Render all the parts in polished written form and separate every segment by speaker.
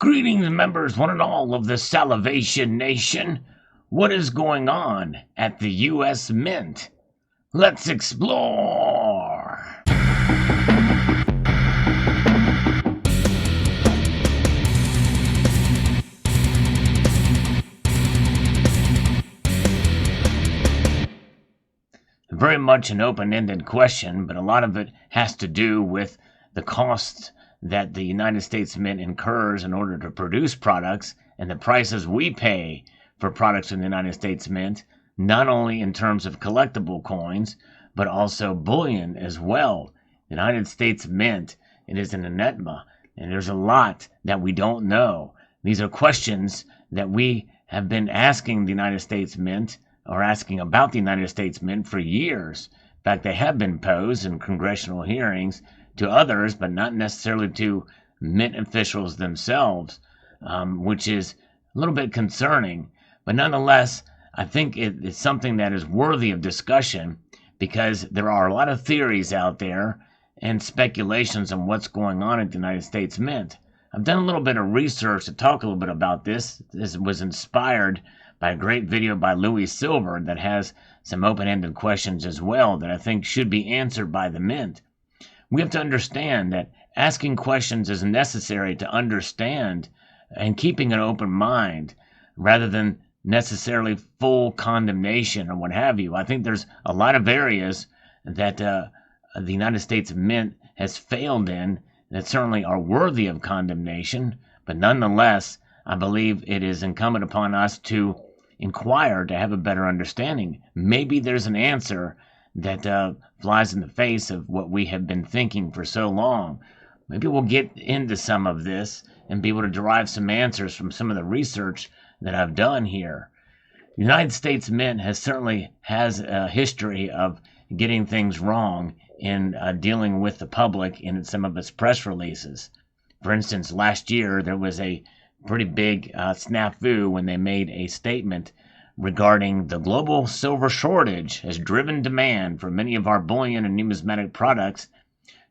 Speaker 1: Greetings, members, one and all of the Salivation Nation. What is going on at the U.S. Mint? Let's explore! Very much an open-ended question, but a lot of it has to do with the costs that the United States Mint incurs in order to produce products and the prices we pay for products in the United States Mint, not only in terms of collectible coins, but also bullion as well. The United States Mint, it is an enigma, and there's a lot that we don't know. These are questions that we have been asking the United States Mint, or asking about the United States Mint for years. In fact, they have been posed in congressional hearings to others, but not necessarily to Mint officials themselves, which is a little bit concerning. But nonetheless, I think it's something that is worthy of discussion because there are a lot of theories out there and speculations on what's going on at the United States Mint. I've done a little bit of research to talk a little bit about this. This was inspired by a great video by Louis Silver that has some open-ended questions as well that I think should be answered by the Mint. We have to understand that asking questions is necessary to understand and keeping an open mind rather than necessarily full condemnation or what have you. I think there's a lot of areas that the United States Mint has failed in that certainly are worthy of condemnation, but nonetheless, I believe it is incumbent upon us to inquire to have a better understanding. Maybe there's an answer that flies in the face of what we have been thinking for so long. Maybe we'll get into some of this and be able to derive some answers from some of the research that I've done here. The United States Mint certainly has a history of getting things wrong in dealing with the public in some of its press releases. For instance, last year there was a pretty big snafu when they made a statement regarding the global silver shortage has driven demand for many of our bullion and numismatic products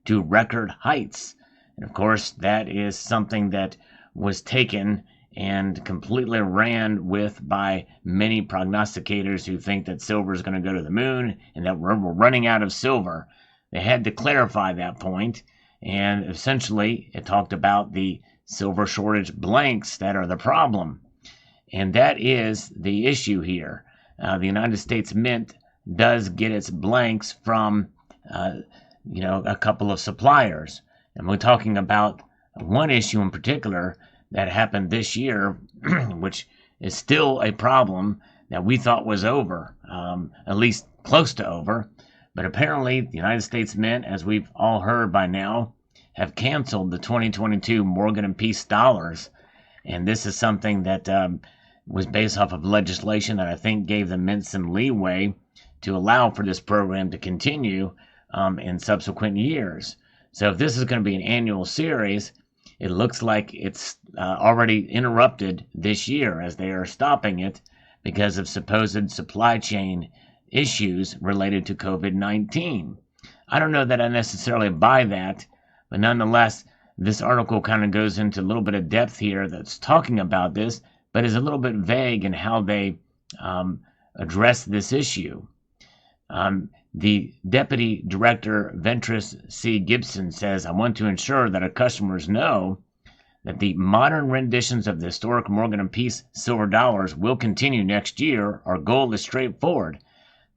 Speaker 1: to record heights. And of course, that is something that was taken and completely ran with by many prognosticators who think that silver is going to go to the moon and that we're running out of silver. They had to clarify that point, and essentially it talked about the silver shortage blanks that are the problem. And that is the issue here. The United States Mint does get its blanks from, a couple of suppliers. And we're talking about one issue in particular that happened this year, which is still a problem that we thought was over, at least close to over. But apparently the United States Mint, as we've all heard by now, have canceled the 2022 Morgan and Peace dollars. And this is something that was based off of legislation that I think gave the Mint some leeway to allow for this program to continue in subsequent years. So if this is going to be an annual series, it looks like it's already interrupted this year as they are stopping it because of supposed supply chain issues related to COVID-19. I don't know that I necessarily buy that, but nonetheless, this article kind of goes into a little bit of depth here that's talking about this, but is a little bit vague in how they address this issue. The Deputy Director, Ventris C. Gibson, says, I want to ensure that our customers know that the modern renditions of the historic Morgan and Peace silver dollars will continue next year. Our goal is straightforward,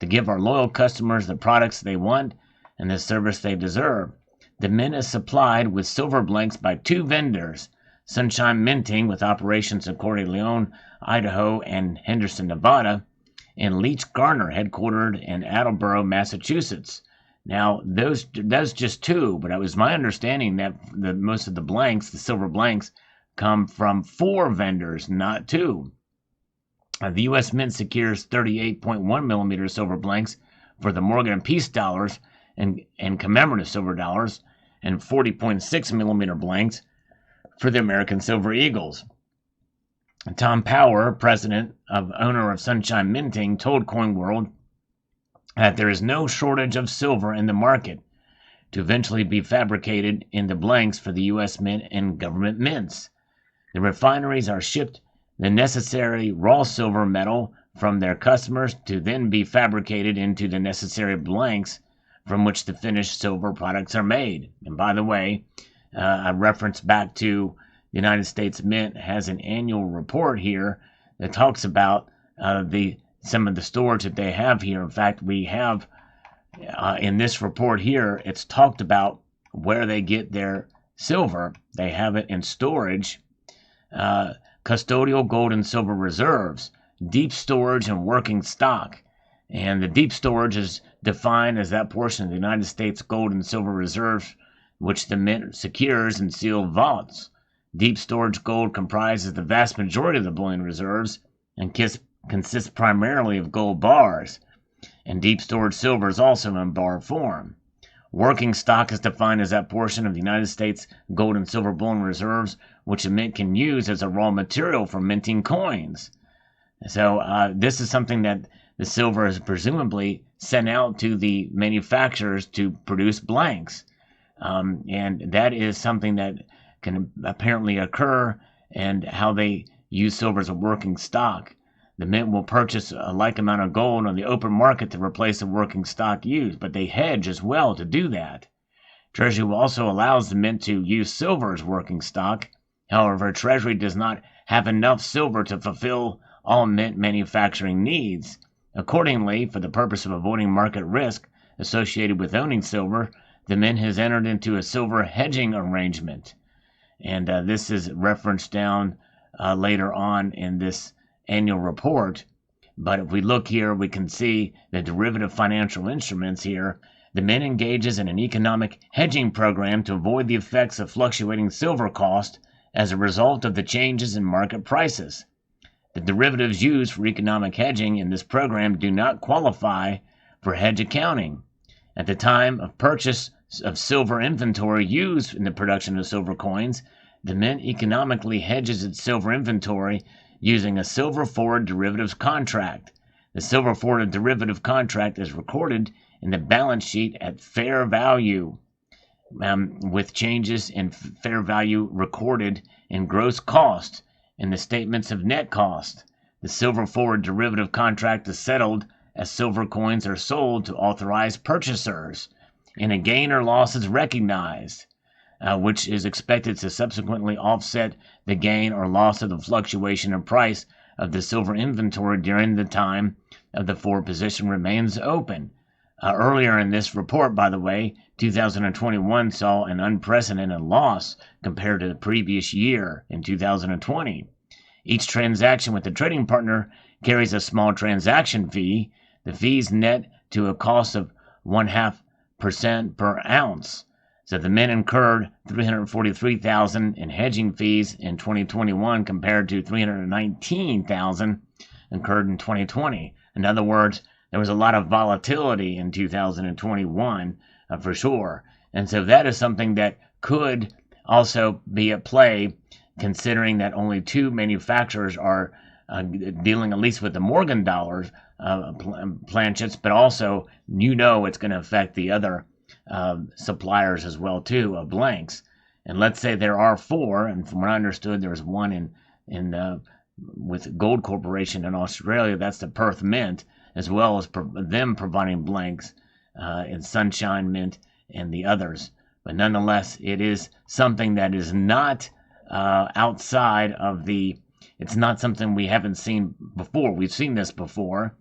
Speaker 1: to give our loyal customers the products they want and the service they deserve. The Mint is supplied with silver blanks by two vendors, Sunshine Minting with operations in Coeur d'Alene, Idaho, and Henderson, Nevada, and Leach Garner, headquartered in Attleboro, Massachusetts. Now, that's just two, but it was my understanding that most of the blanks, the silver blanks, come from four vendors, not two. The U.S. Mint secures 38.1 millimeter silver blanks for the Morgan and Peace dollars and commemorative silver dollars, and 40.6 millimeter blanks for the American Silver Eagles. Tom Power, owner of Sunshine Minting, told CoinWorld that there is no shortage of silver in the market to eventually be fabricated into blanks for the U.S. Mint and government mints. The refineries are shipped the necessary raw silver metal from their customers to then be fabricated into the necessary blanks from which the finished silver products are made. And by the way, a reference back to the United States Mint has an annual report here that talks about some of the storage that they have here. In fact, we have in this report here, it's talked about where they get their silver. They have it in storage, custodial gold and silver reserves, deep storage, and working stock. And the deep storage is defined as that portion of the United States gold and silver reserves which the mint secures in sealed vaults. Deep storage gold comprises the vast majority of the bullion reserves and consists primarily of gold bars, and deep storage silver is also in bar form. Working stock is defined as that portion of the United States gold and silver bullion reserves which a mint can use as a raw material for minting coins. So this is something that the silver is presumably sent out to the manufacturers to produce blanks. And that is something that can apparently occur, and how they use silver as a working stock. The mint will purchase a like amount of gold on the open market to replace the working stock used, but they hedge as well to do that. Treasury also allows the mint to use silver as working stock. However, Treasury does not have enough silver to fulfill all mint manufacturing needs. Accordingly, for the purpose of avoiding market risk associated with owning silver, the mint has entered into a silver hedging arrangement. And this is referenced down later on in this annual report. But if we look here, we can see the derivative financial instruments here. The mint engages in an economic hedging program to avoid the effects of fluctuating silver cost as a result of the changes in market prices. The derivatives used for economic hedging in this program do not qualify for hedge accounting. At the time of purchase of silver inventory used in the production of silver coins, the mint economically hedges its silver inventory using a silver forward derivatives contract. The silver forward derivative contract is recorded in the balance sheet at fair value, with changes in fair value recorded in gross cost in the statements of net cost. The silver forward derivative contract is settled as silver coins are sold to authorized purchasers, and a gain or loss is recognized, which is expected to subsequently offset the gain or loss of the fluctuation in price of the silver inventory during the time of the forward position remains open. Earlier in this report, by the way, 2021 saw an unprecedented loss compared to the previous year in 2020. Each transaction with the trading partner carries a small transaction fee. The fees net to a cost of 0.5% per ounce. So the mint incurred $343,000 in hedging fees in 2021 compared to $319,000 incurred in 2020. In other words, there was a lot of volatility in 2021 for sure. And so that is something that could also be at play, considering that only two manufacturers are dealing at least with the Morgan dollars planchets, but also it's going to affect the other suppliers as well too of blanks. And let's say there are four, and from what I understood, there was one in with Gold Corporation in Australia. That's the Perth Mint, as well as them providing blanks in Sunshine Mint and the others. But nonetheless, it is something that is not outside of the. It's not something we haven't seen before. We've seen this before.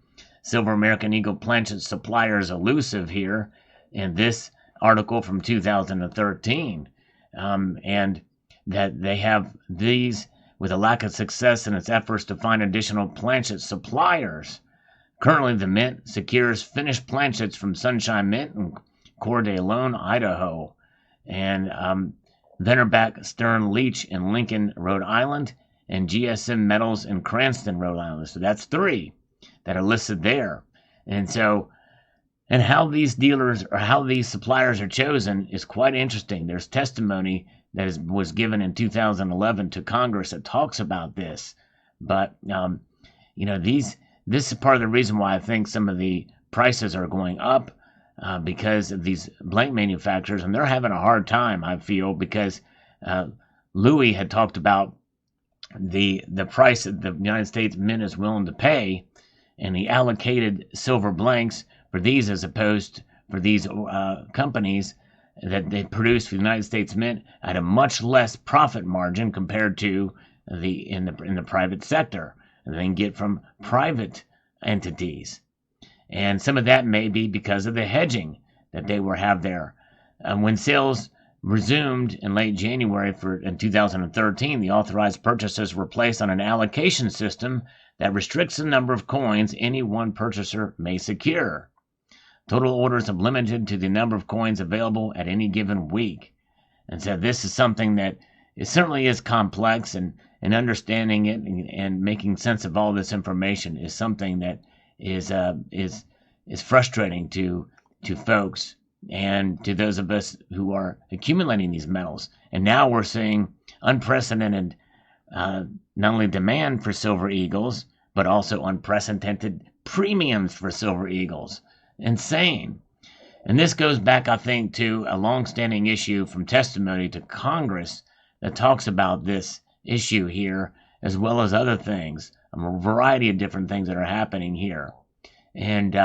Speaker 1: Silver American Eagle Planchet Supplier is elusive here in this article from 2013, and that they have these with a lack of success in its efforts to find additional planchet suppliers. Currently, the mint secures finished planchets from Sunshine Mint in Coeur d'Alene, Idaho, and Venerback Stern Leach in Lincoln, Rhode Island, and GSM Metals in Cranston, Rhode Island. So that's three that are listed there. And so, and how these dealers or how these suppliers are chosen is quite interesting. There's testimony that was given in 2011 to Congress that talks about this. But, this is part of the reason why I think some of the prices are going up because of these blank manufacturers, and they're having a hard time, I feel, because Louis had talked about the price that the United States Mint is willing to pay, and the allocated silver blanks for these as opposed for these companies that they produce for the United States Mint at a much less profit margin compared to in the private sector than they can get from private entities. And some of that may be because of the hedging that they will have there. When sales resumed in late January in 2013, the authorized purchases were placed on an allocation system that restricts the number of coins any one purchaser may secure. Total orders are limited to the number of coins available at any given week. And so this is something that it certainly is complex, and understanding it and making sense of all this information is something that is frustrating to folks and to those of us who are accumulating these metals. And now we're seeing unprecedented not only demand for silver eagles, but also unprecedented premiums for silver eagles. Insane. And this goes back, I think, to a long-standing issue from testimony to Congress that talks about this issue here, as well as other things, a variety of different things that are happening here. And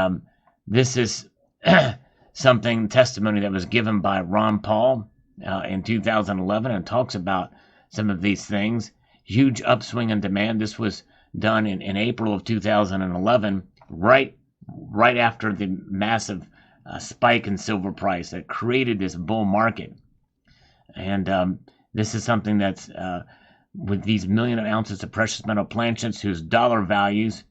Speaker 1: this is testimony that was given by Ron Paul in 2011, and talks about some of these things. Huge upswing in demand. This was done in April of 2011, right after the massive spike in silver price that created this bull market. And this is something that's with these million ounces of precious metal planchets whose dollar values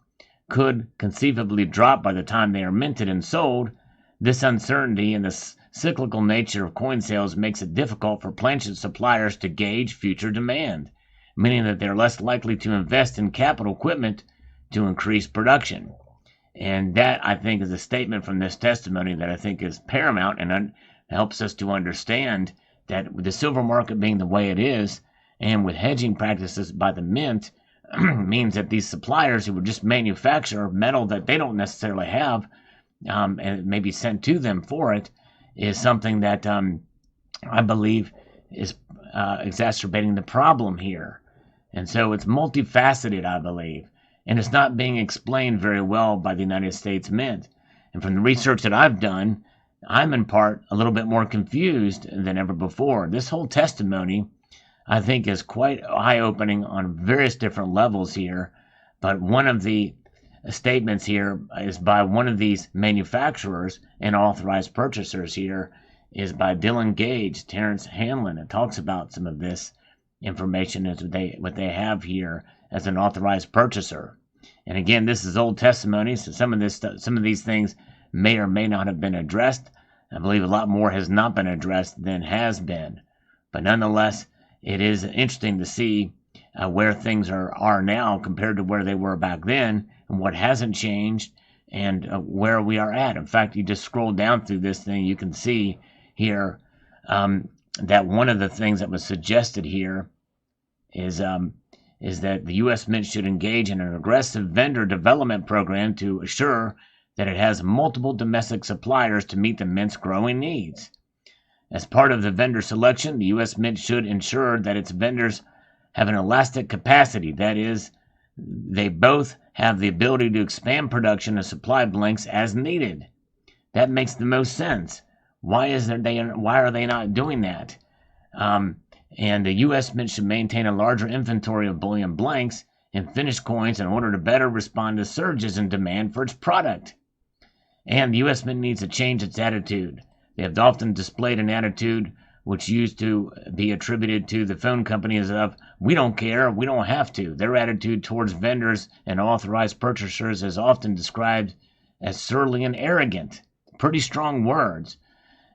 Speaker 1: could conceivably drop by the time they are minted and sold. This uncertainty and the cyclical nature of coin sales makes it difficult for planchet suppliers to gauge future demand, meaning that they're less likely to invest in capital equipment to increase production. And that, I think, is a statement from this testimony that I think is paramount and helps us to understand that with the silver market being the way it is, and with hedging practices by the mint, means that these suppliers who would just manufacture metal that they don't necessarily have, and it may be sent to them for it, is something that I believe is exacerbating the problem here. And so it's multifaceted, I believe, and it's not being explained very well by the United States Mint. And from the research that I've done, I'm in part a little bit more confused than ever before. This whole testimony, I think, is quite eye-opening on various different levels here. But one of the statements here is by one of these manufacturers and authorized purchasers here, is by Dylan Gage, Terrence Hanlon. It talks about some of this information as what they have here as an authorized purchaser. And again, this is old testimony, so some of these things may or may not have been addressed. I believe a lot more has not been addressed than has been. But nonetheless, it is interesting to see where things are now compared to where they were back then, and what hasn't changed, and where we are at. In fact, you just scroll down through this thing, you can see here that one of the things that was suggested here is that the U.S. Mint should engage in an aggressive vendor development program to assure that it has multiple domestic suppliers to meet the Mint's growing needs. As part of the vendor selection, the U.S. Mint should ensure that its vendors have an elastic capacity. That is, they both have the ability to expand production of supply blanks as needed. That makes the most sense. Why are they not doing that? And the U.S. Mint should maintain a larger inventory of bullion blanks and finished coins in order to better respond to surges in demand for its product. And the U.S. Mint needs to change its attitude. They have often displayed an attitude which used to be attributed to the phone companies of, we don't care, we don't have to. Their attitude towards vendors and authorized purchasers is often described as surly and arrogant. Pretty strong words.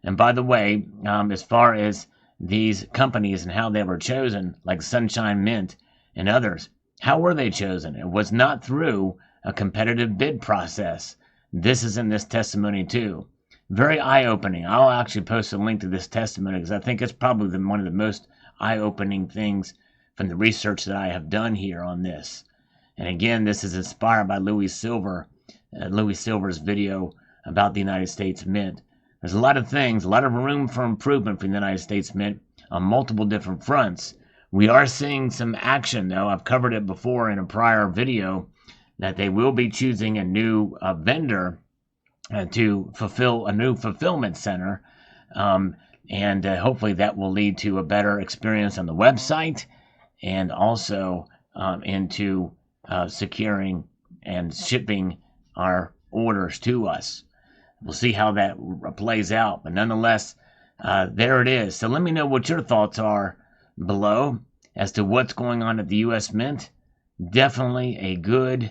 Speaker 1: And by the way, as far as these companies and how they were chosen, like Sunshine Mint and others, how were they chosen? It was not through a competitive bid process. This is in this testimony too. Very eye-opening. I'll actually post a link to this testimony because I think it's probably one of the most eye-opening things from the research that I have done here on this. And again, this is inspired by Louis Silver's video about the United States Mint. There's a lot of things, a lot of room for improvement for the United States Mint on multiple different fronts, We are seeing some action, though. I've covered it before in a prior video that they will be choosing a new vendor to fulfill a new fulfillment center. And hopefully that will lead to a better experience on the website and also into securing and shipping our orders to us. We'll see how that plays out. But nonetheless, there it is. So let me know what your thoughts are below as to what's going on at the U.S. Mint. Definitely a good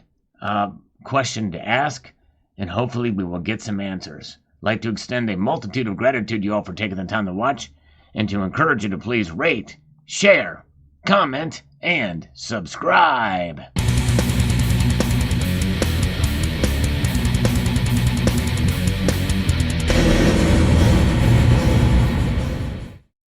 Speaker 1: question to ask, and hopefully we will get some answers. I'd like to extend a multitude of gratitude to you all for taking the time to watch, and to encourage you to please rate, share, comment, and subscribe.